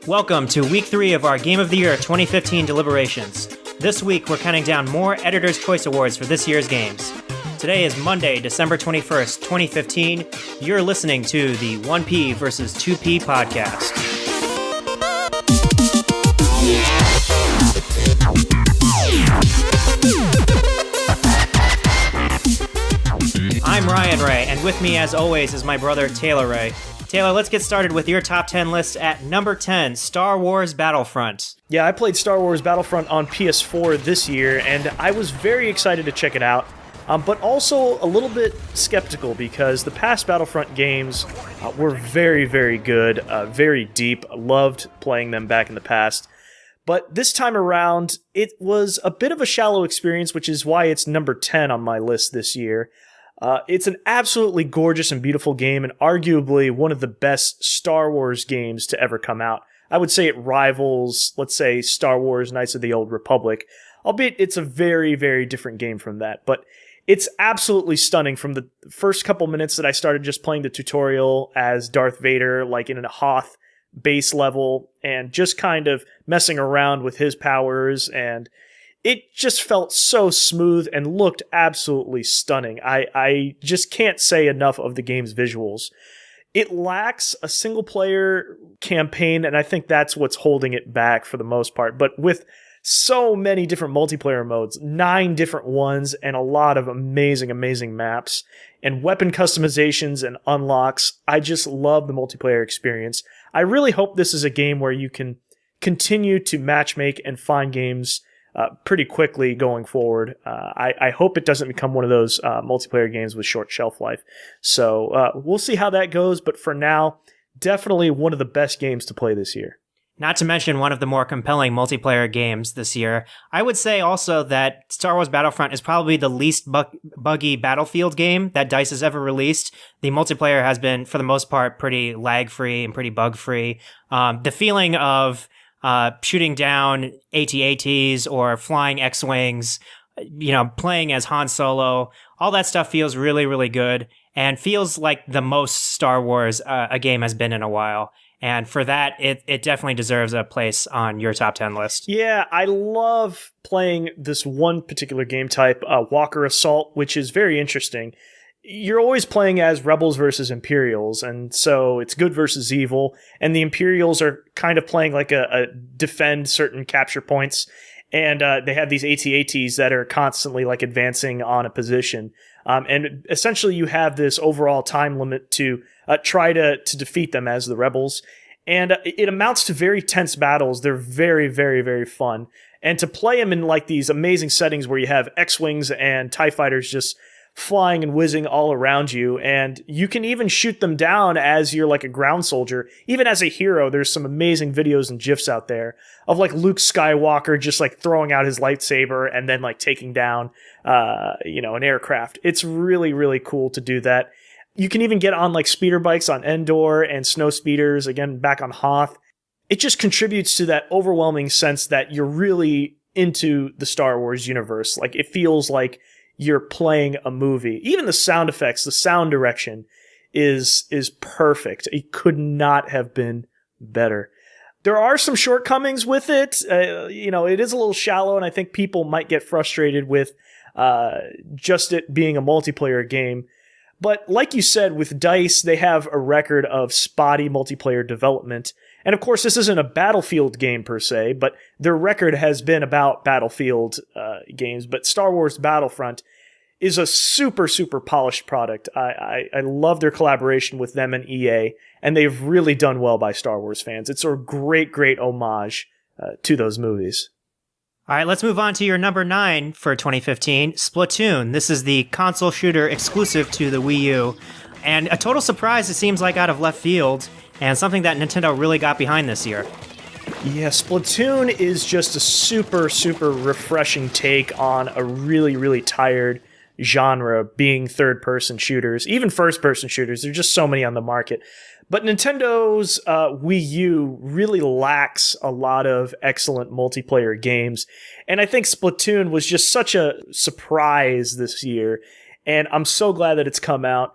Welcome to week 3 of our Game of the Year 2015 deliberations. This week we're counting down more Editor's Choice Awards for this year's games. Today is Monday, December 21st, 2015. You're listening to the 1P versus 2P podcast. I'm Ryan Ray, and with me as always is my brother Taylor Reeh. Taylor, let's get started with your top 10 list at number 10, Star Wars Battlefront. Yeah, I played Star Wars Battlefront on PS4 this year, and I was very excited to check it out, but also a little bit skeptical because the past Battlefront games were very, very good, very deep. Loved playing them back in the past. But this time around, it was a bit of a shallow experience, which is why it's number 10 on my list this year. It's an absolutely gorgeous and beautiful game, and arguably one of the best Star Wars games to ever come out. I would say it rivals, let's say, Star Wars Knights of the Old Republic, albeit it's a very, very different game from that. But it's absolutely stunning from the first couple minutes that I started just playing the tutorial as Darth Vader, like in a Hoth base level, and just kind of messing around with his powers, and it just felt so smooth and looked absolutely stunning. I just can't say enough of the game's visuals. It lacks a single-player campaign, and I think that's what's holding it back for the most part. But with so many different multiplayer modes, 9 different ones, and a lot of amazing, amazing maps, and weapon customizations and unlocks, I just love the multiplayer experience. I really hope this is a game where you can continue to matchmake and find games pretty quickly going forward. I hope it doesn't become one of those multiplayer games with short shelf life. So we'll see how that goes, but for now, definitely one of the best games to play this year. Not to mention one of the more compelling multiplayer games this year. I would say also that Star Wars Battlefront is probably the least buggy Battlefield game that DICE has ever released. The multiplayer has been, for the most part, pretty lag-free and pretty bug-free. The feeling of shooting down AT-ATs or flying X-Wings, playing as Han Solo, all that stuff feels really, really good and feels like the most Star Wars a game has been in a while. And for that, it definitely deserves a place on your top 10 list. Yeah, I love playing this one particular game type, Walker Assault, which is very interesting. You're always playing as Rebels versus Imperials, and so it's good versus evil, and the Imperials are kind of playing like a defend certain capture points, and they have these AT-ATs that are constantly like advancing on a position, and essentially you have this overall time limit to try to defeat them as the Rebels, and it amounts to very tense battles. They're very, very, very fun, and to play them in like these amazing settings where you have X-Wings and TIE Fighters just flying and whizzing all around you, and you can even shoot them down as you're like a ground soldier. Even as a hero, there's some amazing videos and GIFs out there of like Luke Skywalker just like throwing out his lightsaber and then like taking down an aircraft. It's really, really cool to do that. You can even get on like speeder bikes on Endor and snow speeders, again, back on Hoth. It just contributes to that overwhelming sense that you're really into the Star Wars universe. Like, it feels like you're playing a movie. Even the sound effects, the sound direction is perfect. It could not have been better. There are some shortcomings with it. It is a little shallow, and I think people might get frustrated with just it being a multiplayer game. But like you said, with DICE, they have a record of spotty multiplayer development. And of course, this isn't a Battlefield game per se, but their record has been about Battlefield games. But Star Wars Battlefront is a super, super polished product. I love their collaboration with them and EA, and they've really done well by Star Wars fans. It's a great, great homage to those movies. All right, let's move on to your number 9 for 2015, Splatoon. This is the console shooter exclusive to the Wii U, and a total surprise, it seems like, out of left field, and something that Nintendo really got behind this year. Yeah, Splatoon is just a super, super refreshing take on a really, really tired genre, being third-person shooters, even first-person shooters. There's just so many on the market. But Nintendo's Wii U really lacks a lot of excellent multiplayer games. And I think Splatoon was just such a surprise this year. And I'm so glad that it's come out.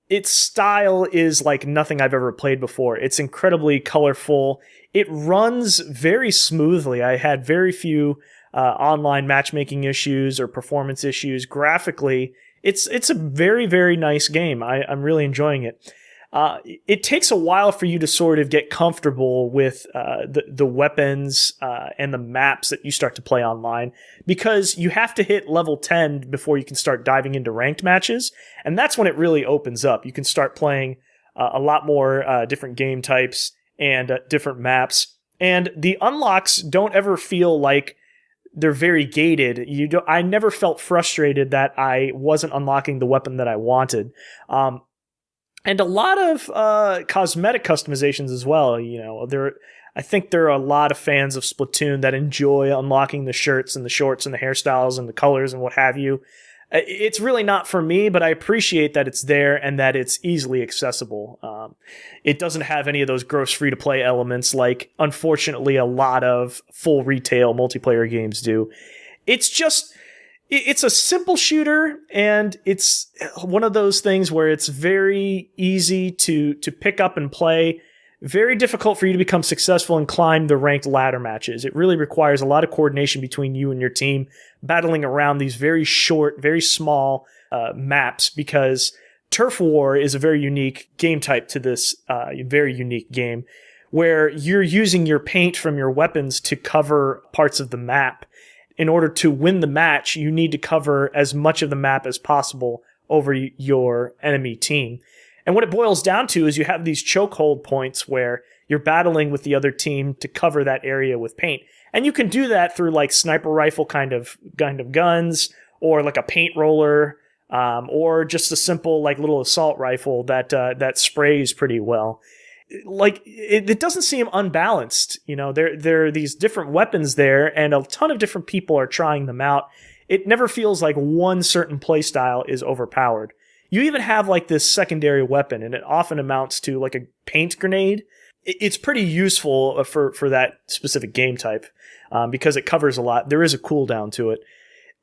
its style is like nothing I've ever played before. It's incredibly colorful. It runs very smoothly. I had very few online matchmaking issues or performance issues. Graphically, it's a very, very nice game. I'm really enjoying it. It takes a while for you to sort of get comfortable with the weapons and the maps that you start to play online, because you have to hit level 10 before you can start diving into ranked matches, and that's when it really opens up. You can start playing a lot more different game types and different maps, and the unlocks don't ever feel like they're very gated. I never felt frustrated that I wasn't unlocking the weapon that I wanted. And a lot of cosmetic customizations as well. I think there are a lot of fans of Splatoon that enjoy unlocking the shirts and the shorts and the hairstyles and the colors and what have you. It's really not for me, but I appreciate that it's there and that it's easily accessible. It doesn't have any of those gross free-to-play elements like, unfortunately, a lot of full retail multiplayer games do. It's a simple shooter, and it's one of those things where it's very easy to pick up and play, very difficult for you to become successful and climb the ranked ladder matches. It really requires a lot of coordination between you and your team, battling around these very short, very small maps, because Turf War is a very unique game type to this very unique game, where you're using your paint from your weapons to cover parts of the map. In order to win the match, you need to cover as much of the map as possible over your enemy team. And what it boils down to is you have these chokehold points where you're battling with the other team to cover that area with paint. And you can do that through like sniper rifle kind of guns, or like a paint roller, or just a simple like little assault rifle that sprays pretty well. Like, it doesn't seem unbalanced. There are these different weapons there, and a ton of different people are trying them out. It never feels like one certain playstyle is overpowered. You even have like this secondary weapon, and it often amounts to like a paint grenade. It's pretty useful for that specific game type, because it covers a lot. There is a cooldown to it.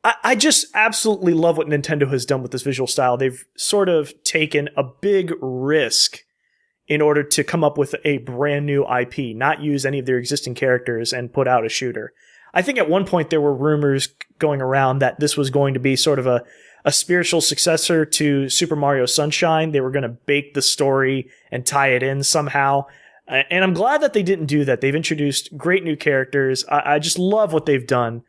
I just absolutely love what Nintendo has done with this visual style. They've sort of taken a big risk in order to come up with a brand new IP, not use any of their existing characters and put out a shooter. I think at one point there were rumors going around that this was going to be sort of a spiritual successor to Super Mario Sunshine. They were going to bake the story and tie it in somehow. And I'm glad that they didn't do that. They've introduced great new characters. I just love what they've done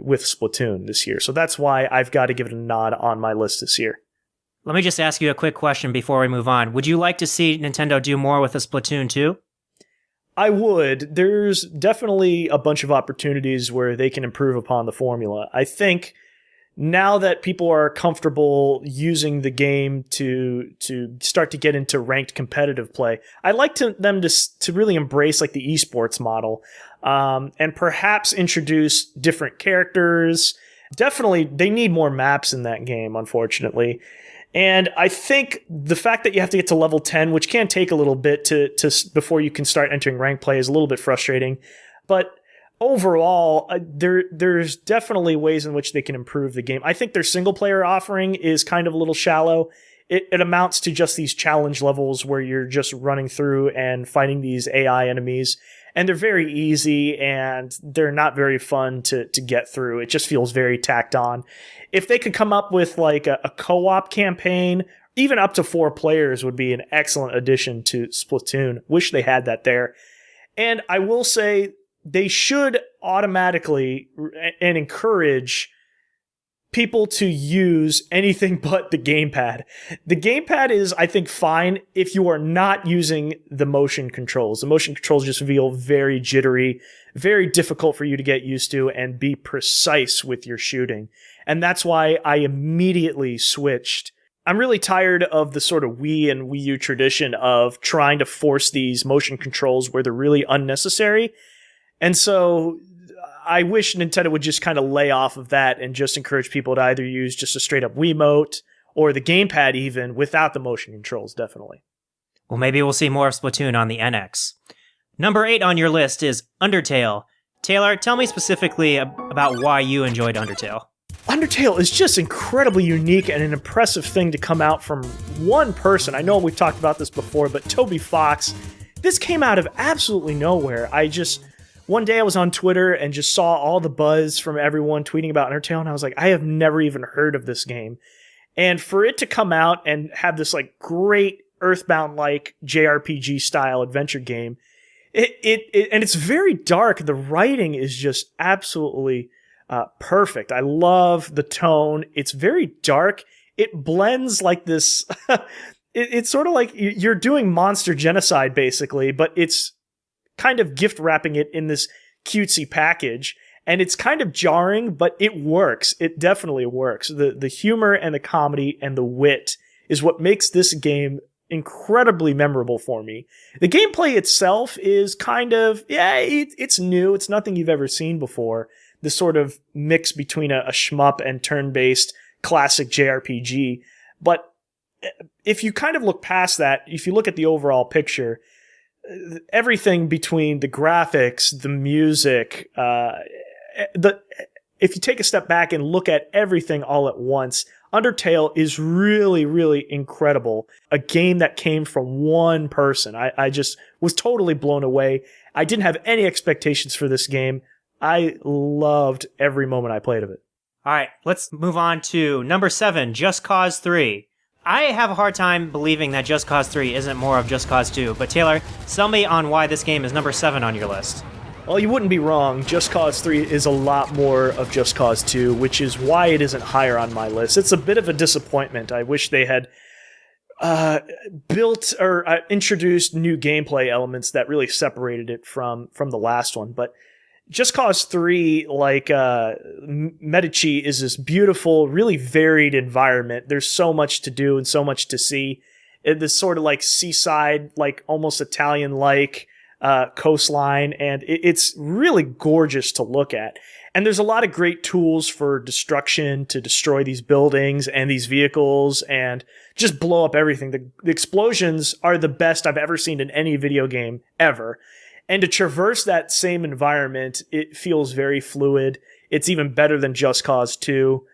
with Splatoon this year. So that's why I've got to give it a nod on my list this year. Let me just ask you a quick question before we move on. Would you like to see Nintendo do more with a Splatoon 2? I would. There's definitely a bunch of opportunities where they can improve upon the formula. I think now that people are comfortable using the game to start to get into ranked competitive play, I'd like them to really embrace like the esports model, and perhaps introduce different characters. Definitely, they need more maps in that game, unfortunately. And I think the fact that you have to get to level 10, which can take a little bit to before you can start entering ranked play, is a little bit frustrating. But overall, there's definitely ways in which they can improve the game. I think their single-player offering is kind of a little shallow. It amounts to just these challenge levels where you're just running through and fighting these AI enemies. And they're very easy, and they're not very fun to get through. It just feels very tacked on. If they could come up with like a co-op campaign, even up to 4 players would be an excellent addition to Splatoon. Wish they had that there. And I will say they should automatically and encourage people to use anything but the gamepad. The gamepad is, I think, fine if you are not using the motion controls. The motion controls just feel very jittery, very difficult for you to get used to and be precise with your shooting. And that's why I immediately switched. I'm really tired of the sort of Wii and Wii U tradition of trying to force these motion controls where they're really unnecessary. And so I wish Nintendo would just kind of lay off of that and just encourage people to either use just a straight up Wiimote or the gamepad even without the motion controls, definitely. Well, maybe we'll see more of Splatoon on the NX. Number 8 on your list is Undertale. Taylor, tell me specifically about why you enjoyed Undertale. Undertale is just incredibly unique and an impressive thing to come out from one person. I know we've talked about this before, but Toby Fox, this came out of absolutely nowhere. One day I was on Twitter and just saw all the buzz from everyone tweeting about Undertale, and I was like, I have never even heard of this game. And for it to come out and have this like great Earthbound-like JRPG style adventure game, and it's very dark. The writing is just absolutely perfect. I love the tone. It's very dark. It blends like this. It's sort of like you're doing monster genocide, basically, but it's kind of gift wrapping it in this cutesy package. And it's kind of jarring, but it works. It definitely works. The humor and the comedy and the wit is what makes this game incredibly memorable for me. The gameplay itself is kind of, it's new. It's nothing you've ever seen before. This sort of mix between a shmup and turn-based classic JRPG. But if you kind of look past that, if you look at the overall picture, everything between the graphics, the music, if you take a step back and look at everything all at once, Undertale is really, really incredible. A game that came from one person. I just was totally blown away. I didn't have any expectations for this game. I loved every moment I played of it. All right, let's move on to number 7, Just Cause 3. I have a hard time believing that Just Cause 3 isn't more of Just Cause 2, but Taylor, sell me on why this game is number 7 on your list. Well, you wouldn't be wrong. Just Cause 3 is a lot more of Just Cause 2, which is why it isn't higher on my list. It's a bit of a disappointment. I wish they had built or introduced new gameplay elements that really separated it from the last one, but Just Cause 3, like Medici, is this beautiful, really varied environment. There's so much to do and so much to see. This sort of like seaside, like almost Italian-like coastline, and it's really gorgeous to look at. And there's a lot of great tools for destruction to destroy these buildings and these vehicles and just blow up everything. The explosions are the best I've ever seen in any video game ever. And to traverse that same environment, it feels very fluid. It's even better than Just Cause 2.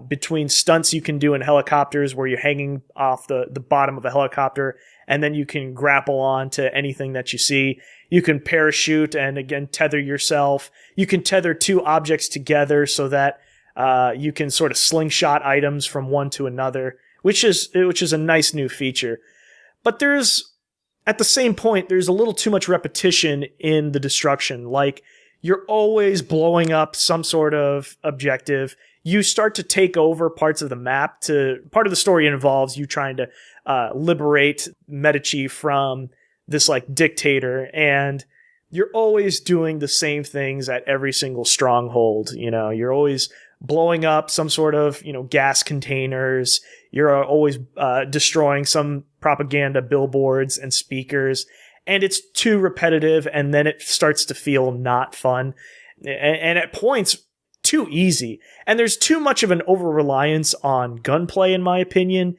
Between stunts you can do in helicopters where you're hanging off the bottom of a helicopter and then you can grapple on to anything that you see. You can parachute and, again, tether yourself. You can tether two objects together so that you can sort of slingshot items from one to another, which is a nice new feature. But at the same point, there's a little too much repetition in the destruction. Like, you're always blowing up some sort of objective. You start to take over parts of the map. Part of the story involves you trying to liberate Medici from this like dictator, and you're always doing the same things at every single stronghold. You know, you're always blowing up some sort of, gas containers. You're always destroying some propaganda billboards and speakers, and it's too repetitive, and then it starts to feel not fun, and at points too easy. And there's too much of an over-reliance on gunplay, in my opinion.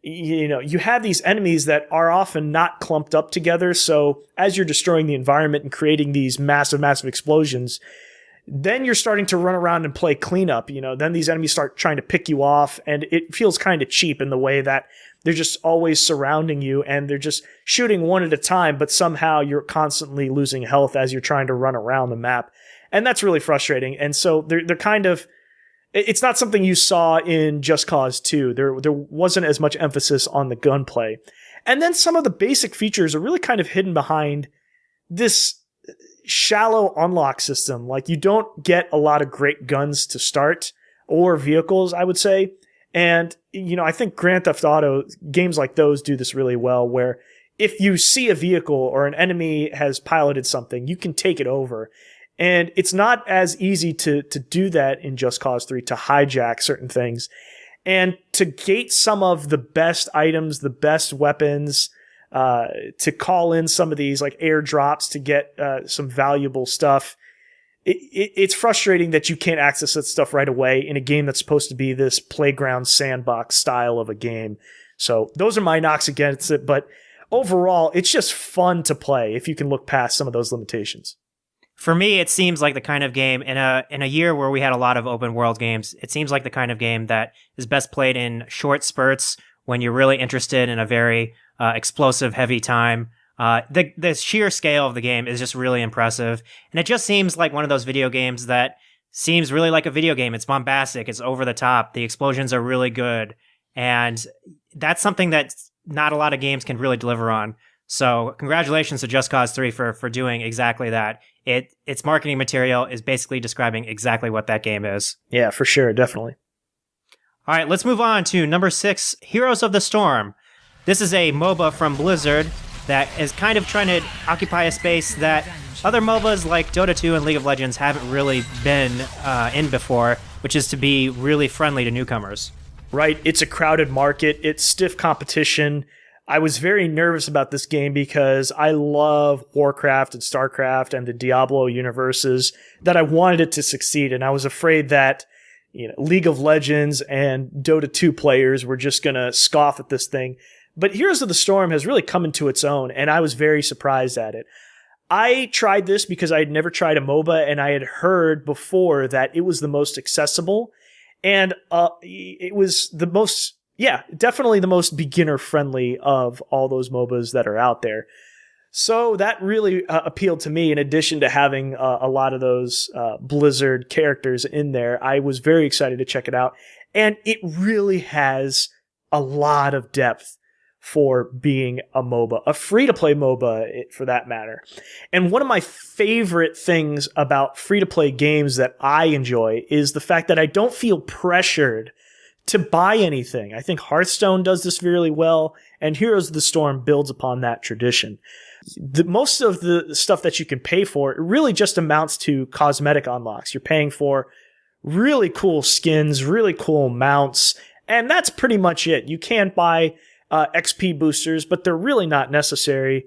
You have these enemies that are often not clumped up together, so as you're destroying the environment and creating these massive, massive explosions, then you're starting to run around and play cleanup. Then these enemies start trying to pick you off, and it feels kind of cheap in the way that they're just always surrounding you, and they're just shooting one at a time, but somehow you're constantly losing health as you're trying to run around the map. And that's really frustrating. And so they're kind of, it's not something you saw in Just Cause 2. There wasn't as much emphasis on the gunplay. And then some of the basic features are really kind of hidden behind this shallow unlock system. Like, you don't get a lot of great guns to start, or vehicles, I would say. And, I think Grand Theft Auto, games like those do this really well, where if you see a vehicle or an enemy has piloted something, you can take it over. And it's not as easy to do that in Just Cause 3, to hijack certain things. And to gate some of the best items, the best weapons, to call in some of these like airdrops to get some valuable stuff. It's frustrating that you can't access that stuff right away in a game that's supposed to be this playground sandbox style of a game. So those are my knocks against it. But overall, it's just fun to play if you can look past some of those limitations. For me, it seems like the kind of game in a year where we had a lot of open world games. It seems like the kind of game that is best played in short spurts when you're really interested in a very explosive, heavy time. The sheer scale of the game is just really impressive, and it just seems like one of those video games that seems really like a video game. It's bombastic, it's over the top, the explosions are really good, and that's something that not a lot of games can really deliver on. So congratulations to Just Cause 3 for doing exactly that. Its marketing material is basically describing exactly what that game is. Yeah, for sure, definitely. All right, let's move on to number 6, Heroes of the Storm. This is a MOBA from Blizzard that is kind of trying to occupy a space that other MOBAs like Dota 2 and League of Legends haven't really been in before, which is to be really friendly to newcomers. Right, it's a crowded market, it's stiff competition. I was very nervous about this game because I love Warcraft and StarCraft and the Diablo universes, that I wanted it to succeed, and I was afraid that League of Legends and Dota 2 players were just going to scoff at this thing. But Heroes of the Storm has really come into its own, and I was very surprised at it. I tried this because I had never tried a MOBA, and I had heard before that it was the most accessible, and it was the most, definitely the most beginner-friendly of all those MOBAs that are out there. So that really appealed to me. In addition to having a lot of those Blizzard characters in there, I was very excited to check it out. And it really has a lot of depth for being a MOBA, a free-to-play MOBA for that matter. And one of my favorite things about free-to-play games that I enjoy is the fact that I don't feel pressured to buy anything. I think Hearthstone does this really well, and Heroes of the Storm builds upon that tradition. Most of the stuff that you can pay for, it really just amounts to cosmetic unlocks. You're paying for really cool skins, really cool mounts, and that's pretty much it. You can buy XP boosters, but they're really not necessary.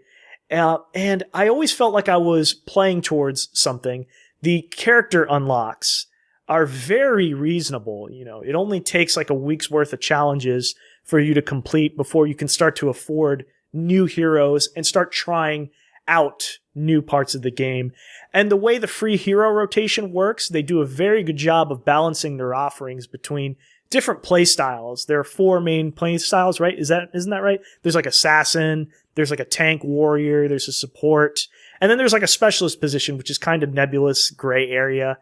And I always felt like I was playing towards something. The character unlocks are very reasonable. It only takes like a week's worth of challenges for you to complete before you can start to afford new heroes and start trying out new parts of the game. And the way the free hero rotation works, they do a very good job of balancing their offerings between different play styles. There are 4 main play styles, right? Isn't that right? There's like assassin, there's like a tank warrior, there's a support, and then there's like a specialist position, which is kind of nebulous gray area.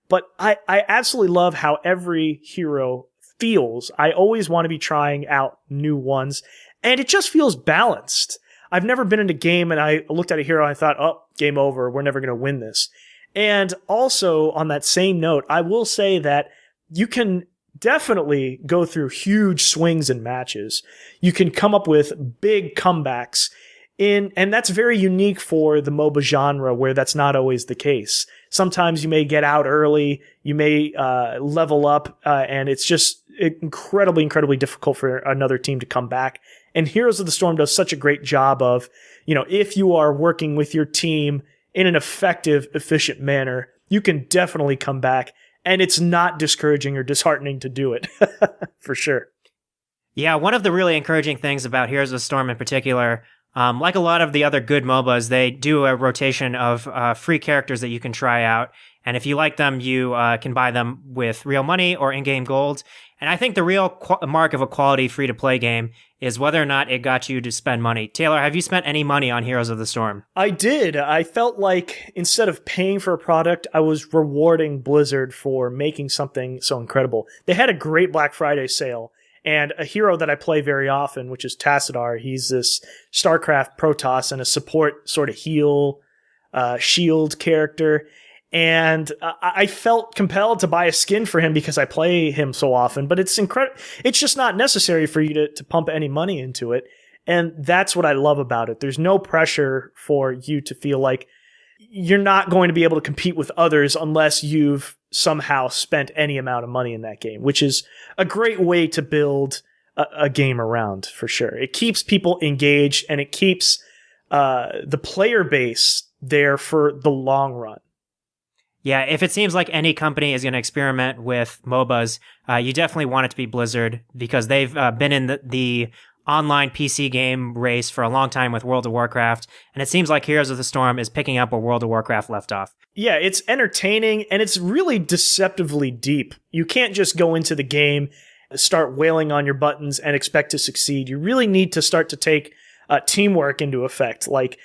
But I absolutely love how every hero feels. I always want to be trying out new ones, and it just feels balanced. I've never been in a game and I looked at a hero and I thought, oh, game over, we're never going to win this. And also, on that same note, I will say that you can definitely go through huge swings in matches. You can come up with big comebacks and that's very unique for the MOBA genre, where that's not always the case. Sometimes you may get out early, you may level up, and it's just incredibly difficult for another team to come back. And Heroes of the Storm does such a great job of, if you are working with your team in an effective, efficient manner, you can definitely come back, and it's not discouraging or disheartening to do it, for sure. Yeah, one of the really encouraging things about Heroes of the Storm in particular, like a lot of the other good MOBAs, they do a rotation of free characters that you can try out. And if you like them, you can buy them with real money or in-game gold. And I think the real mark of a quality free-to-play game is whether or not it got you to spend money. Taylor, have you spent any money on Heroes of the Storm? I did. I felt like instead of paying for a product, I was rewarding Blizzard for making something so incredible. They had a great Black Friday sale. And a hero that I play very often, which is Tassadar, he's this StarCraft Protoss and a support sort of heal, shield character. And I felt compelled to buy a skin for him because I play him so often. But it's incredible. It's just not necessary for you to pump any money into it. And that's what I love about it. There's no pressure for you to feel like you're not going to be able to compete with others unless you've somehow spent any amount of money in that game, which is a great way to build a game around, for sure. It keeps people engaged, and it keeps the player base there for the long run. Yeah, if it seems like any company is going to experiment with MOBAs, you definitely want it to be Blizzard, because they've been in the online PC game race for a long time with World of Warcraft, and it seems like Heroes of the Storm is picking up where World of Warcraft left off. Yeah, it's entertaining and it's really deceptively deep. You can't just go into the game, start wailing on your buttons and expect to succeed. You really need to start to take teamwork into effect. Like,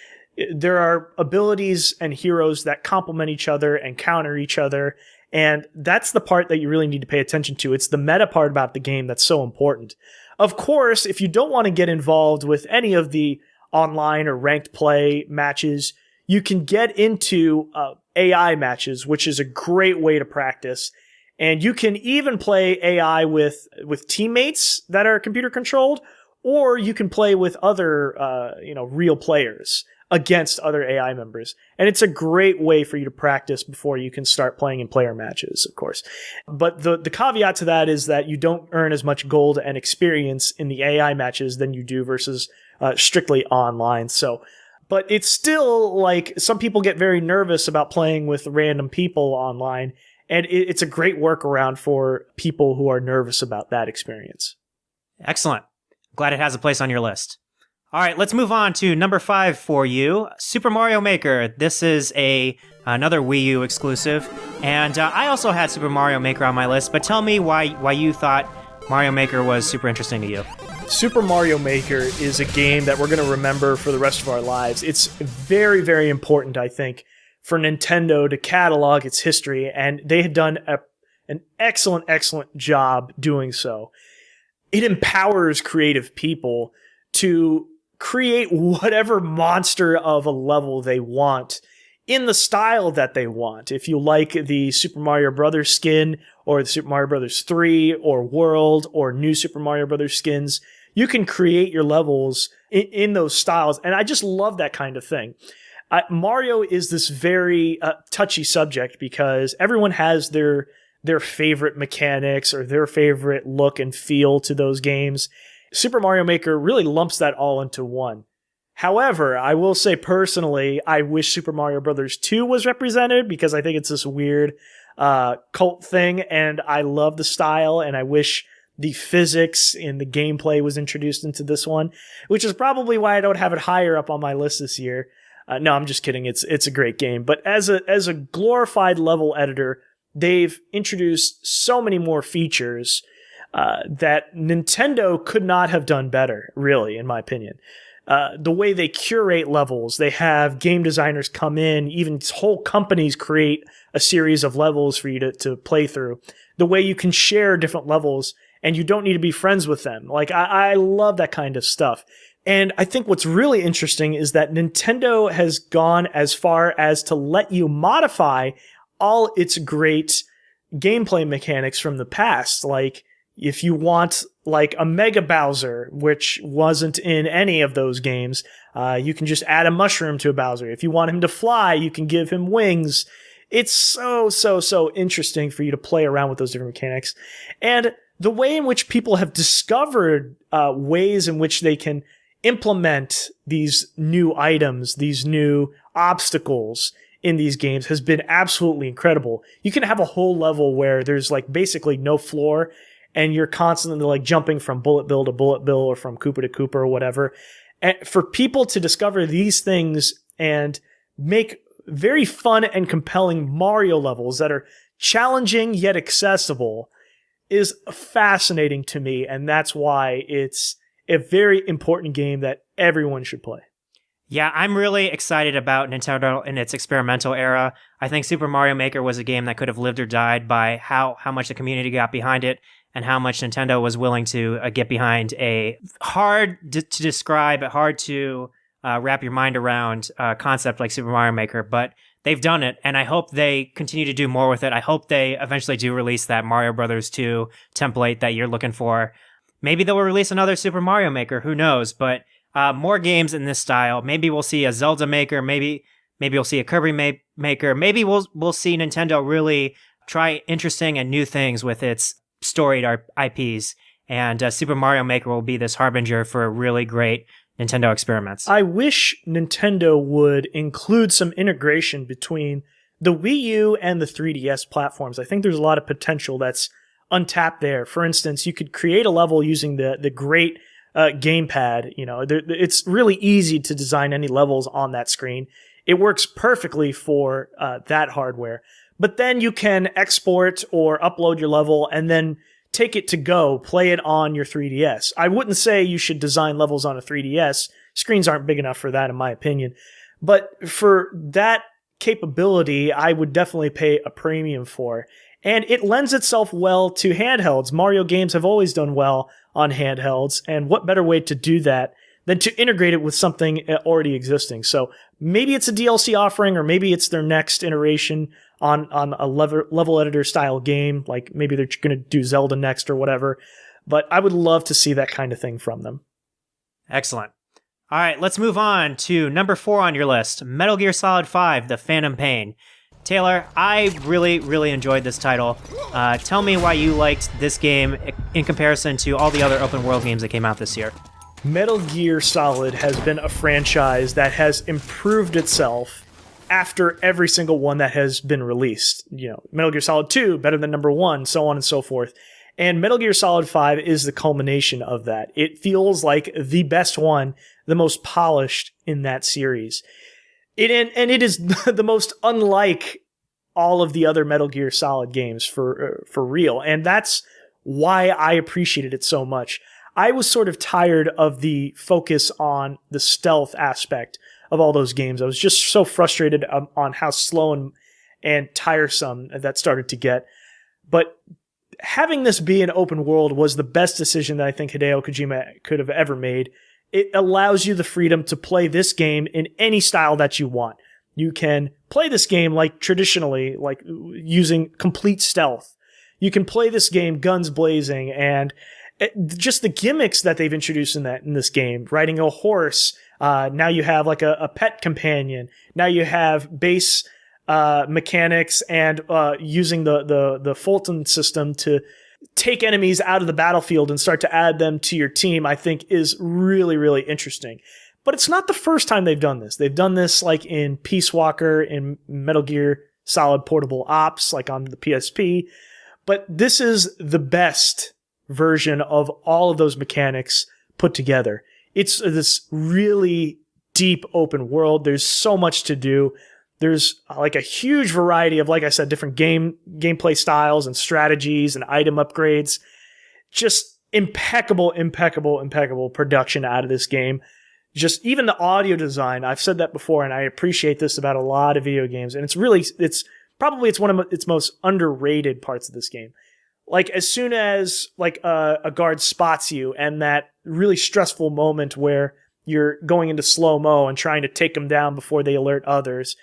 there are abilities and heroes that complement each other and counter each other, and that's the part that you really need to pay attention to. It's the meta part about the game that's so important. Of course, if you don't want to get involved with any of the online or ranked play matches, you can get into AI matches, which is a great way to practice. And you can even play AI with teammates that are computer controlled, or you can play with other real players against other AI members. And it's a great way for you to practice before you can start playing in player matches, of course. But the caveat to that is that you don't earn as much gold and experience in the AI matches than you do versus strictly online. So, but it's still like some people get very nervous about playing with random people online. And it's a great workaround for people who are nervous about that experience. Excellent. Glad it has a place on your list. All right, let's move on to number 5 for you, Super Mario Maker. This is another Wii U exclusive, and I also had Super Mario Maker on my list, but tell me why you thought Mario Maker was super interesting to you. Super Mario Maker is a game that we're going to remember for the rest of our lives. It's very, very important, I think, for Nintendo to catalog its history, and they had done an excellent, excellent job doing so. It empowers creative people to create whatever monster of a level they want in the style that they want. If you like the Super Mario Brothers skin, or the Super Mario Brothers 3, or World, or new Super Mario Brothers skins, you can create your levels in those styles. And I just love that kind of thing. Mario is this very touchy subject because everyone has their favorite mechanics or their favorite look and feel to those games. Super Mario Maker really lumps that all into one. However, I will say personally, I wish Super Mario Brothers 2 was represented because I think it's this weird cult thing, and I love the style, and I wish the physics in the gameplay was introduced into this one, which is probably why I don't have it higher up on my list this year. No, I'm just kidding. It's a great game. But as a glorified level editor, they've introduced so many more features that Nintendo could not have done better, really, in my opinion. The way they curate levels, they have game designers come in, even whole companies create a series of levels for you to play through. The way you can share different levels, and you don't need to be friends with them. Like, I love that kind of stuff. And I think what's really interesting is that Nintendo has gone as far as to let you modify all its great gameplay mechanics from the past. Like, if you want like a Mega Bowser, which wasn't in any of those games, you can just add a mushroom to a Bowser. If you want him to fly, you can give him wings. It's so interesting for you to play around with those different mechanics. And the way in which people have discovered ways in which they can implement these new items, these new obstacles in these games has been absolutely incredible. You can have a whole level where there's like basically no floor, and you're constantly like jumping from bullet bill to bullet bill or from Koopa to Koopa or whatever. And for people to discover these things and make very fun and compelling Mario levels that are challenging yet accessible is fascinating to me. And that's why it's a very important game that everyone should play. Yeah, I'm really excited about Nintendo in its experimental era. I think Super Mario Maker was a game that could have lived or died by how much the community got behind it and how much Nintendo was willing to get behind a hard to describe, hard to wrap your mind around concept like Super Mario Maker. But they've done it, and I hope they continue to do more with it. I hope they eventually do release that Mario Brothers 2 template that you're looking for. Maybe they'll release another Super Mario Maker, who knows? But more games in this style. Maybe we'll see a Zelda Maker. Maybe we'll see a Kirby Maker. Maybe we'll see Nintendo really try interesting and new things with its storied IPs. And Super Mario Maker will be this harbinger for really great Nintendo experiments. I wish Nintendo would include some integration between the Wii U and the 3DS platforms. I think there's a lot of potential that's untapped there. For instance, you could create a level using the great gamepad. It's really easy to design any levels on that screen. It works perfectly for that hardware. But then you can export or upload your level and then take it to go, play it on your 3DS. I wouldn't say you should design levels on a 3DS. Screens aren't big enough for that, in my opinion. But for that capability, I would definitely pay a premium for. And it lends itself well to handhelds. Mario games have always done well on handhelds, and what better way to do that than to integrate it with something already existing? So maybe it's a DLC offering, or maybe it's their next iteration on a level editor style game, like maybe they're going to do Zelda next or whatever. But I would love to see that kind of thing from them. Excellent. All right, let's move on to number 4 on your list, Metal Gear Solid 5, The Phantom Pain. Taylor, I really, really enjoyed this title. Tell me why you liked this game in comparison to all the other open world games that came out this year. Metal Gear Solid has been a franchise that has improved itself after every single one that has been released. Metal Gear Solid 2, better than number 1, so on and so forth. And Metal Gear Solid 5 is the culmination of that. It feels like the best one, the most polished in that series. It is the most unlike all of the other Metal Gear Solid games for real. And that's why I appreciated it so much. I was sort of tired of the focus on the stealth aspect of all those games. I was just so frustrated on how slow and tiresome that started to get. But having this be an open world was the best decision that I think Hideo Kojima could have ever made. It allows you the freedom to play this game in any style that you want. You can play this game like traditionally, like using complete stealth. You can play this game guns blazing, and just the gimmicks that they've introduced in this game. Riding a horse. Now you have like a pet companion. Now you have base mechanics and using the Fulton system to take enemies out of the battlefield and start to add them to your team, I think is really, really interesting. But it's not the first time they've done this. They've done this like in Peace Walker, in Metal Gear Solid Portable Ops, like on the PSP. But this is the best version of all of those mechanics put together. It's this really deep open world. There's so much to do. There's like a huge variety of, like I said, different gameplay styles and strategies and item upgrades. Just impeccable production out of this game. Just even the audio design, I've said that before, and I appreciate this about a lot of video games. And it's probably one of its most underrated parts of this game. Like as soon as like a guard spots you, and that really stressful moment where you're going into slow-mo and trying to take them down before they alert others,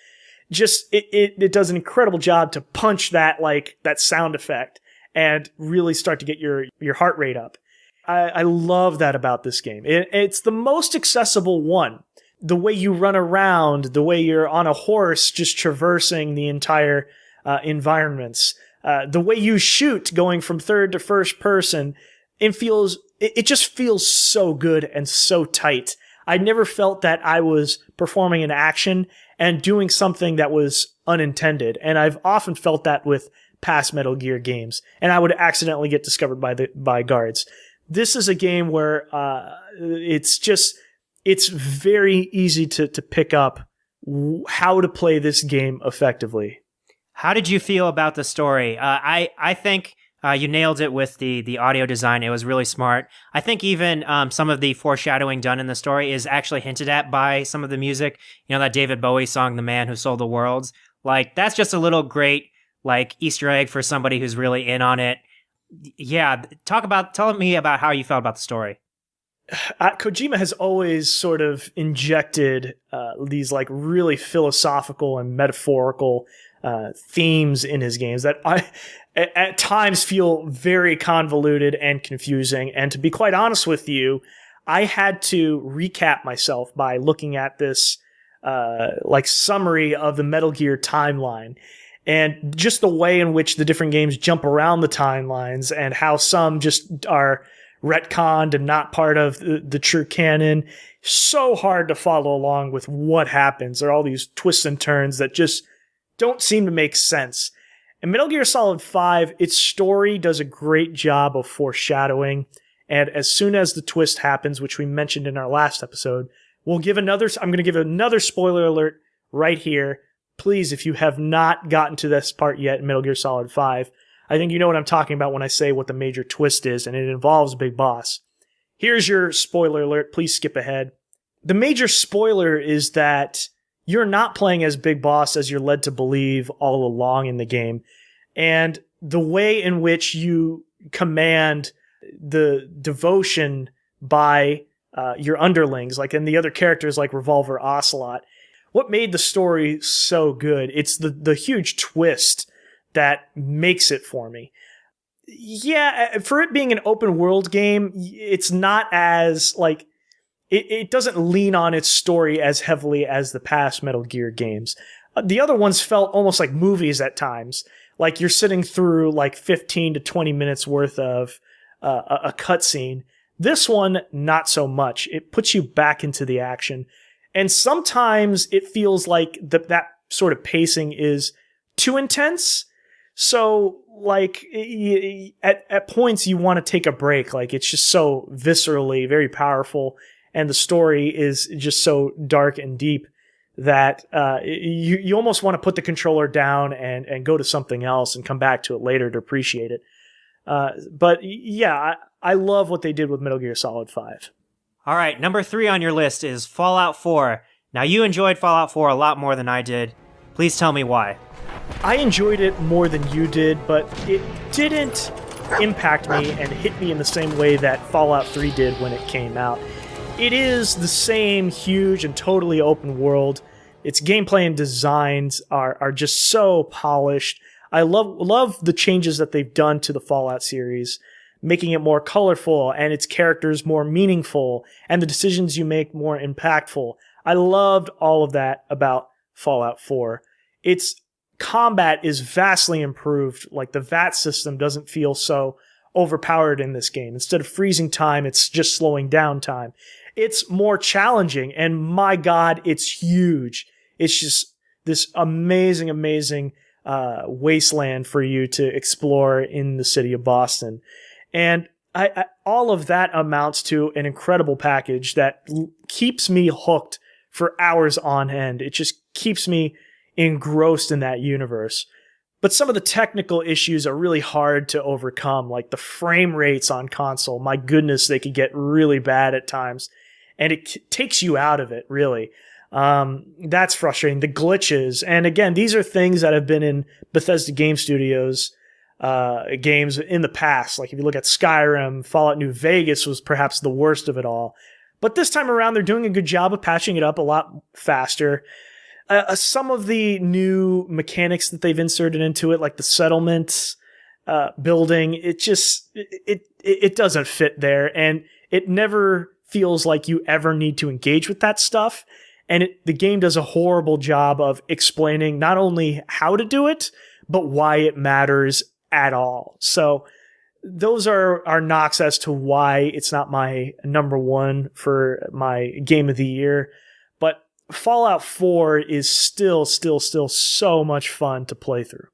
just it does an incredible job to punch that sound effect and really start to get your heart rate up. I love that about this game. It's the most accessible one. The way you run around, the way you're on a horse just traversing the entire environments, the way you shoot going from third to first person, it just feels so good and so tight. I never felt that I was performing an action and doing something that was unintended. And I've often felt that with past Metal Gear games, and I would accidentally get discovered by guards. This is a game where it's very easy to pick up how to play this game effectively. How did you feel about the story? I think you nailed it with the audio design. It was really smart. I think even some of the foreshadowing done in the story is actually hinted at by some of the music. That David Bowie song, "The Man Who Sold the World." Like, that's just a little great Easter egg for somebody who's really in on it. Yeah, tell me about how you felt about the story. Kojima has always sort of injected these really philosophical and metaphorical themes in his games that at times feel very convoluted and confusing. And to be quite honest with you, I had to recap myself by looking at this summary of the Metal Gear timeline. And just the way in which the different games jump around the timelines and how some just are retconned and not part of the true canon. So hard to follow along with what happens. There are all these twists and turns that just don't seem to make sense. And Metal Gear Solid 5, its story does a great job of foreshadowing And as soon as the twist happens, which we mentioned in our last episode, I'm going to give another spoiler alert right here. Please, if you have not gotten to this part yet in Metal Gear Solid 5, I think you know what I'm talking about when I say what the major twist is, and it involves Big Boss. Here's your spoiler alert. Please skip ahead. The major spoiler is that you're not playing as Big Boss as you're led to believe all along in the game. And the way in which you command the devotion by your underlings, like, and the other characters like Revolver Ocelot, what made the story so good? It's the huge twist that makes it for me. Yeah, for it being an open world game, it's not as, like, it doesn't lean on its story as heavily as the past Metal Gear games. The other ones felt almost like movies at times. Like you're sitting through like 15 to 20 minutes worth of a cutscene. This one, not so much. It puts you back into the action. And sometimes it feels like that sort of pacing is too intense. So, like, at points you want to take a break. Like, it's just so viscerally very powerful, and the story is just so dark and deep that you almost want to put the controller down and go to something else and come back to it later to appreciate it. But yeah, I love what they did with Metal Gear Solid 5. All right, number 3 on your list is Fallout 4. Now, you enjoyed Fallout 4 a lot more than I did. Please tell me why. I enjoyed it more than you did, but it didn't impact me and hit me in the same way that Fallout 3 did when it came out. It is the same huge and totally open world. Its gameplay and designs are just so polished. I love the changes that they've done to the Fallout series, making it more colorful and its characters more meaningful and the decisions you make more impactful. I loved all of that about Fallout 4. Its combat is vastly improved. Like, the VAT system doesn't feel so overpowered in this game. Instead of freezing time, it's just slowing down time. It's more challenging, and my God, it's huge. It's just this amazing, amazing wasteland for you to explore in the city of Boston. And all of that amounts to an incredible package that keeps me hooked for hours on end. It just keeps me engrossed in that universe. But some of the technical issues are really hard to overcome, like the frame rates on console. My goodness, they could get really bad at times. And it takes you out of it, really. That's frustrating. The glitches. And again, these are things that have been in Bethesda Game Studios games in the past. Like if you look at Skyrim, Fallout New Vegas was perhaps the worst of it all. But this time around, they're doing a good job of patching it up a lot faster. Some of the new mechanics that they've inserted into it, like the settlement building, it doesn't fit there. And it never feels like you ever need to engage with that stuff. And the game does a horrible job of explaining not only how to do it, but why it matters at all. So those are knocks as to why it's not my number one for my game of the year. But Fallout 4 is still so much fun to play through.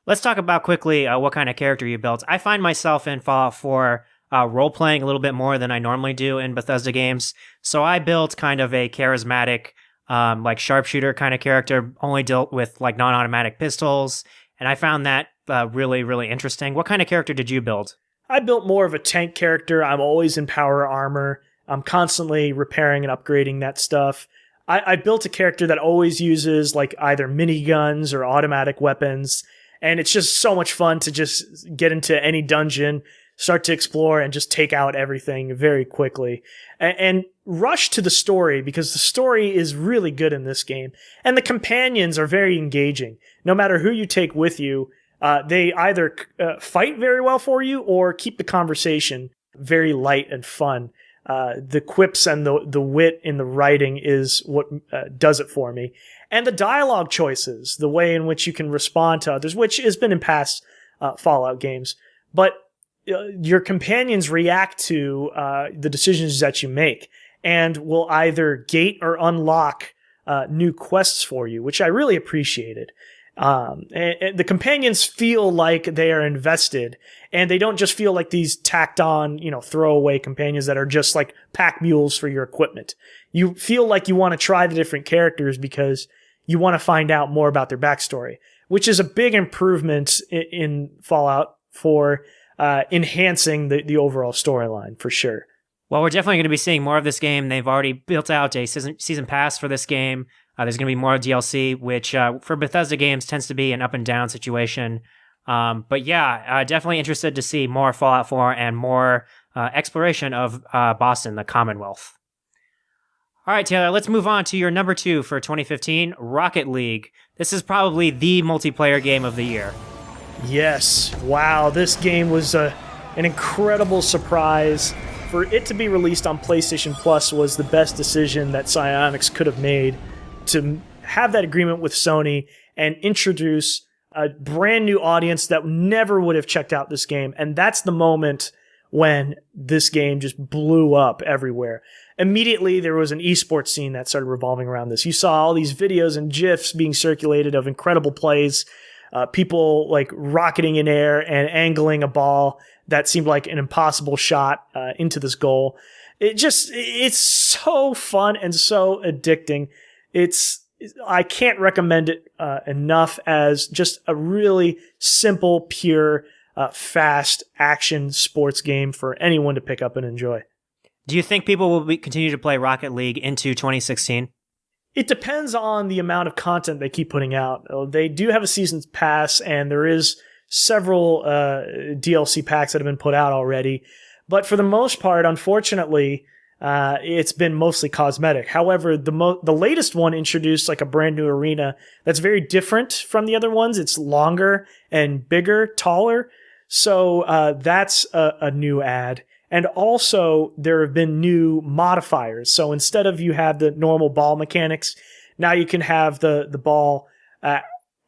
Let's talk about quickly what kind of character you built. I find myself in Fallout 4 role-playing a little bit more than I normally do in Bethesda games. So I built kind of a charismatic, like sharpshooter kind of character, only dealt with like non-automatic pistols. And I found that really, really interesting. What kind of character did you build? I built more of a tank character. I'm always in power armor. I'm constantly repairing and upgrading that stuff. I built a character that always uses like either miniguns or automatic weapons. And it's just so much fun to just get into any dungeon, start to explore, and just take out everything very quickly. And rush to the story, because the story is really good in this game. And the companions are very engaging. No matter who you take with you, they either fight very well for you or keep the conversation very light and fun. The quips and the wit in the writing is what does it for me. And the dialogue choices, the way in which you can respond to others, which has been in past Fallout games. But your companions react to the decisions that you make and will either gate or unlock new quests for you, which I really appreciated. And the companions feel like they are invested, and they don't just feel like these tacked on, throwaway companions that are just like pack mules for your equipment. You feel like you want to try the different characters because you want to find out more about their backstory, which is a big improvement in Fallout for enhancing the overall storyline for sure. Well, we're definitely going to be seeing more of this game. They've already built out a season pass for this game. There's going to be more DLC, which for Bethesda games tends to be an up and down situation. But yeah, definitely interested to see more Fallout 4 and more exploration of Boston, the Commonwealth. All right, Taylor, let's move on to your number 2 for 2015, Rocket League. This is probably the multiplayer game of the year. Yes. Wow, this game was an incredible surprise. For it to be released on PlayStation Plus was the best decision that Psyonix could have made to have that agreement with Sony and introduce a brand new audience that never would have checked out this game. And that's the moment when this game just blew up everywhere. Immediately, there was an esports scene that started revolving around this. You saw all these videos and GIFs being circulated of incredible plays, people like rocketing in air and angling a ball that seemed like an impossible shot into this goal. It's so fun and so addicting. I can't recommend it enough as just a really simple, pure, fast action sports game for anyone to pick up and enjoy. Do you think people will continue to play Rocket League into 2016? It depends on the amount of content they keep putting out. They do have a season pass, and there is several DLC packs that have been put out already. But for the most part, unfortunately, it's been mostly cosmetic. However, the latest one introduced like a brand new arena that's very different from the other ones. It's longer and bigger, taller. So that's a new add. And also, there have been new modifiers. So instead of you have the normal ball mechanics, now you can have the ball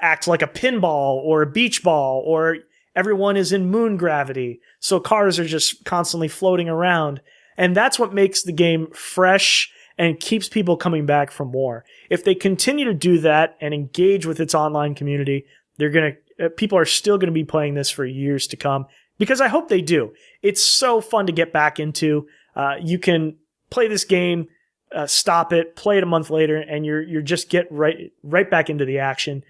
act like a pinball or a beach ball, or everyone is in moon gravity. So cars are just constantly floating around. And that's what makes the game fresh and keeps people coming back for more. If they continue to do that and engage with its online community, people are still going to be playing this for years to come. Because I hope they do. It's so fun to get back into. You can play this game, stop it, play it a month later, and you're just get right back into the action.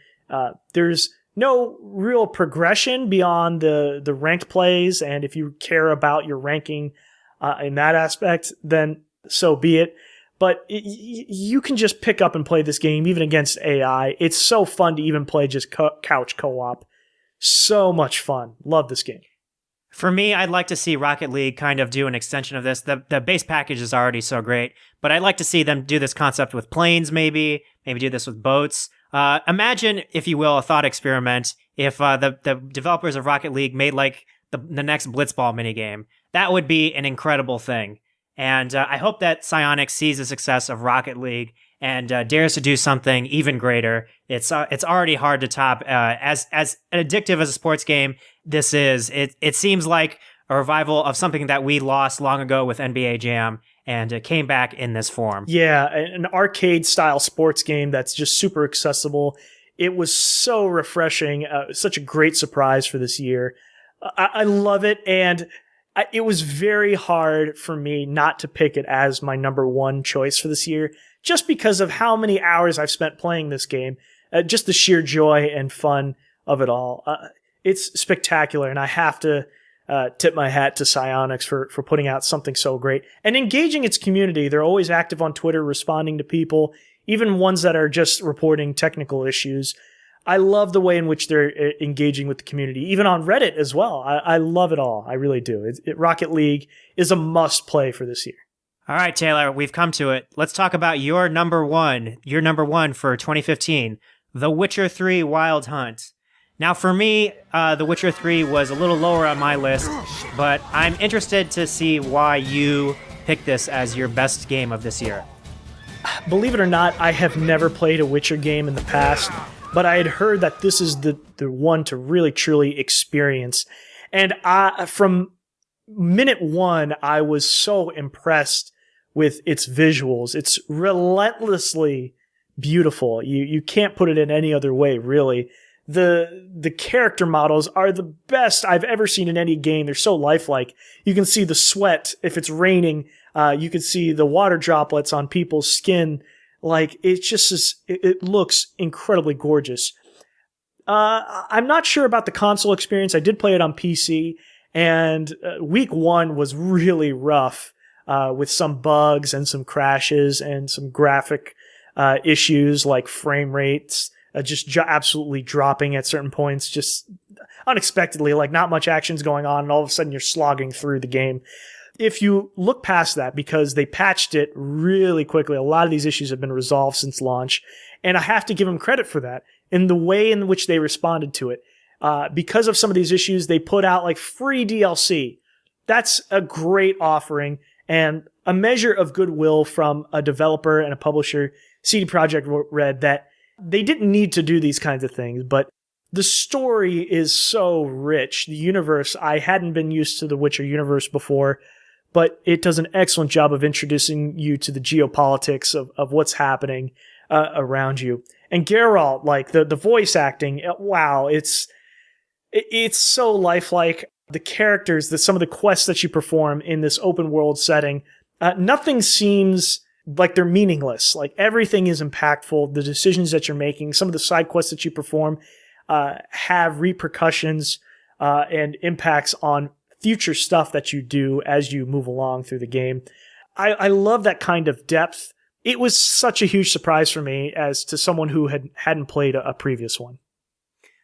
There's no real progression beyond the ranked plays, and if you care about your ranking in that aspect, then so be it. But you can just pick up and play this game even against AI. It's so fun to even play just couch co-op. So much fun. Love this game. For me, I'd like to see Rocket League kind of do an extension of this. The base package is already so great, but I'd like to see them do this concept with planes, maybe do this with boats. Imagine, if you will, a thought experiment if the developers of Rocket League made like the next Blitzball minigame. That would be an incredible thing. And I hope that Psyonix sees the success of Rocket League and dares to do something even greater. It's already hard to top. As addictive as a sports game this is, it seems like a revival of something that we lost long ago with NBA Jam, and it came back in this form. Yeah, an arcade-style sports game that's just super accessible. It was so refreshing, such a great surprise for this year. I love it, and it was very hard for me not to pick it as my number one choice for this year, just because of how many hours I've spent playing this game, just the sheer joy and fun of it all. It's spectacular, and I have to tip my hat to Psyonix for putting out something so great and engaging its community. They're always active on Twitter, responding to people, even ones that are just reporting technical issues. I love the way in which they're engaging with the community, even on Reddit as well. I love it all. I really do. Rocket League is a must play for this year. All right, Taylor, we've come to it. Let's talk about your number one for 2015, The Witcher 3 Wild Hunt. Now, for me, The Witcher 3 was a little lower on my list, but I'm interested to see why you picked this as your best game of this year. Believe it or not, I have never played a Witcher game in the past, but I had heard that this is the one to really, truly experience. And from minute one, I was so impressed with its visuals. It's relentlessly beautiful. You can't put it in any other way, really. The character models are the best I've ever seen in any game. They're so lifelike. You can see the sweat if it's raining. You can see the water droplets on people's skin. Like, it looks incredibly gorgeous. I'm not sure about the console experience. I did play it on PC, and week one was really rough, with some bugs and some crashes and some graphic issues like frame rates just absolutely dropping at certain points, just unexpectedly, like not much action's going on, and all of a sudden you're slogging through the game. If you look past that, because they patched it really quickly, a lot of these issues have been resolved since launch, and I have to give them credit for that in the way in which they responded to it. Because of some of these issues, they put out like free DLC. That's a great offering and a measure of goodwill from a developer and a publisher, CD Projekt Red, that they didn't need to do these kinds of things, but the story is so rich. The universe, I hadn't been used to the Witcher universe before, but it does an excellent job of introducing you to the geopolitics of what's happening around you. And Geralt, like the voice acting, wow, it's so lifelike. The characters, some of the quests that you perform in this open world setting, nothing seems like they're meaningless. Like everything is impactful. The decisions that you're making, some of the side quests that you perform, have repercussions and impacts on future stuff that you do as you move along through the game. I love that kind of depth. It was such a huge surprise for me as to someone who hadn't played a previous one.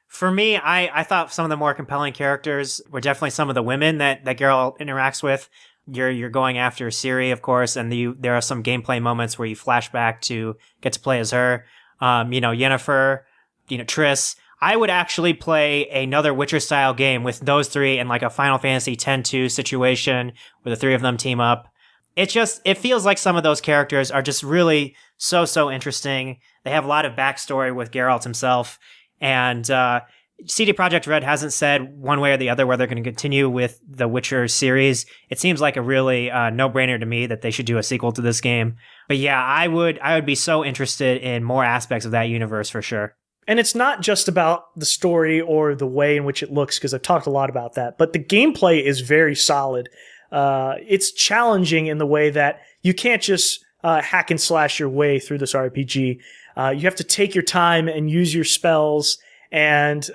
For me, I thought some of the more compelling characters were definitely some of the women that Geralt interacts with. You're going after Ciri, of course, and there are some gameplay moments where you flash back to get to play as her. Yennefer, Triss. I would actually play another Witcher-style game with those three in like a Final Fantasy X-2 situation where the three of them team up. It feels like some of those characters are just really so interesting. They have a lot of backstory with Geralt himself, and CD Projekt Red hasn't said one way or the other whether they're going to continue with the Witcher series. It seems like a really no-brainer to me that they should do a sequel to this game. But yeah, I would be so interested in more aspects of that universe for sure. And it's not just about the story or the way in which it looks, because I've talked a lot about that, but the gameplay is very solid. It's challenging in the way that you can't just hack and slash your way through this RPG. You have to take your time and use your spells and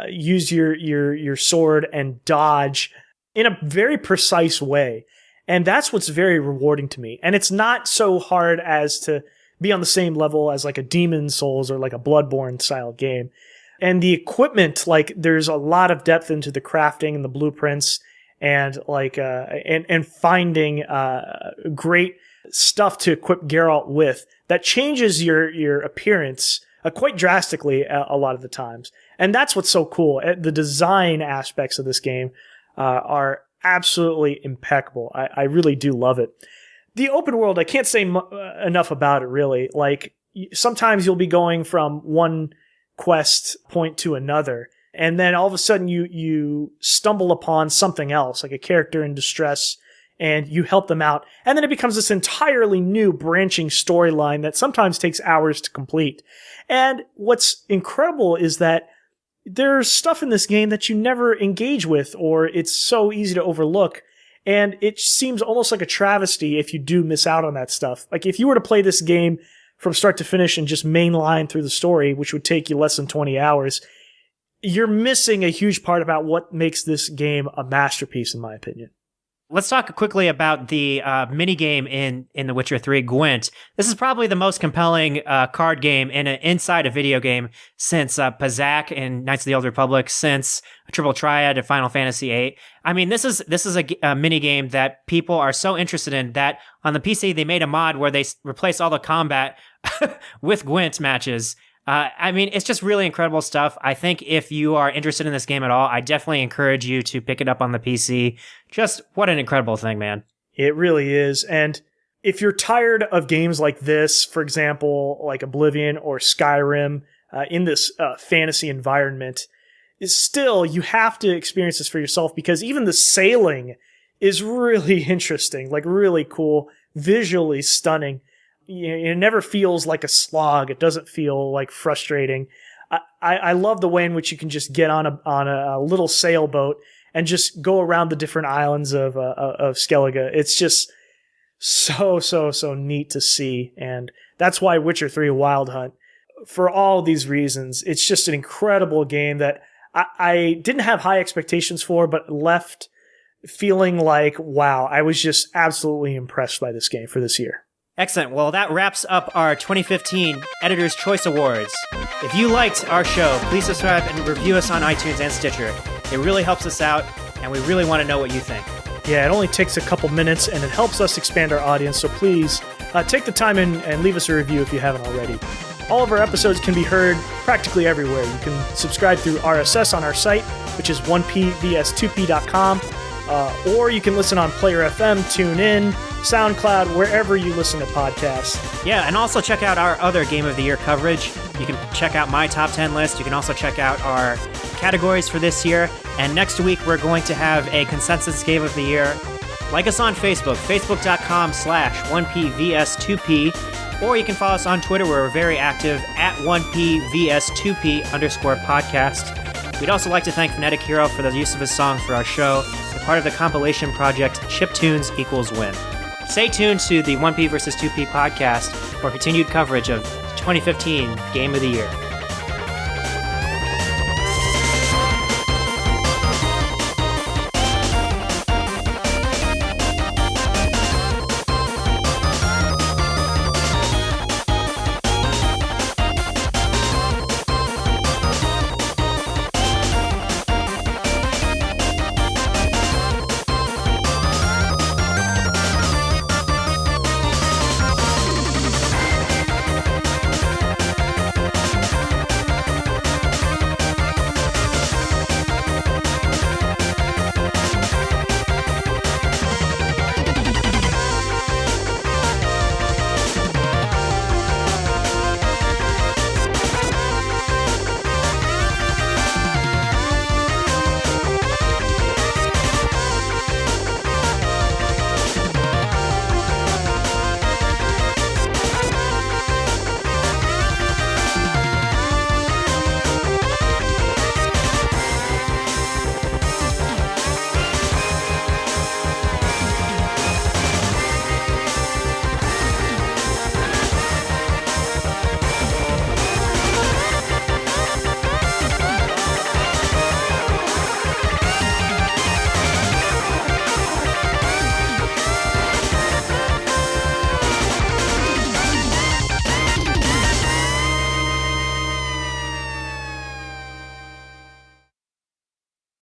use your sword and dodge in a very precise way. And that's what's very rewarding to me. And it's not so hard as to be on the same level as like a Demon's Souls or like a Bloodborne style game. And the equipment, like there's a lot of depth into the crafting and the blueprints and like and finding great stuff to equip Geralt with that changes your appearance quite drastically a lot of the times. And that's what's so cool. The design aspects of this game are absolutely impeccable. I really do love it. The open world, I can't say enough about it, really. Like, sometimes you'll be going from one quest point to another, and then all of a sudden you stumble upon something else, like a character in distress, and you help them out. And then it becomes this entirely new branching storyline that sometimes takes hours to complete. And what's incredible is that there's stuff in this game that you never engage with, or it's so easy to overlook. And it seems almost like a travesty if you do miss out on that stuff. Like if you were to play this game from start to finish and just mainline through the story, which would take you less than 20 hours, you're missing a huge part about what makes this game a masterpiece, in my opinion. Let's talk quickly about the minigame in The Witcher 3, Gwent. This is probably the most compelling card game inside a video game since Pazaak in Knights of the Old Republic, since Triple Triad of Final Fantasy VIII. I mean, this is a minigame that people are so interested in that on the PC they made a mod where they replace all the combat with Gwent matches. I mean, it's just really incredible stuff. I think if you are interested in this game at all, I definitely encourage you to pick it up on the PC. Just what an incredible thing, man. It really is. And if you're tired of games like this, for example, like Oblivion or Skyrim, in this fantasy environment, still, you have to experience this for yourself, because even the sailing is really interesting, like really cool, visually stunning. It never feels like a slog. It doesn't feel like frustrating. I love the way in which you can just get on a little sailboat and just go around the different islands of Skellige. It's just so neat to see, and that's why Witcher 3 Wild Hunt, for all these reasons, it's just an incredible game that I didn't have high expectations for, but left feeling like, wow, I was just absolutely impressed by this game for this year. Excellent. Well, that wraps up our 2015 Editor's Choice Awards. If you liked our show, please subscribe and review us on iTunes and Stitcher. It really helps us out, and we really want to know what you think. Yeah, it only takes a couple minutes, and it helps us expand our audience, so please take the time and leave us a review if you haven't already. All of our episodes can be heard practically everywhere. You can subscribe through RSS on our site, which is 1pvs2p.com, or you can listen on Player FM, TuneIn, SoundCloud, wherever you listen to podcasts. Yeah, and also check out our other Game of the Year coverage. You can check out my top 10 list. You can also check out our categories for this year. And next week, we're going to have a consensus Game of the Year. Like us on Facebook, facebook.com/1pvs2p. Or you can follow us on Twitter, where we're very active, at 1pvs2p_podcast. We'd also like to thank Phonetic Hero for the use of his song for our show, as part of the compilation project Chiptunes Equals Win. Stay tuned to the 1P vs. 2P podcast for continued coverage of 2015 Game of the Year.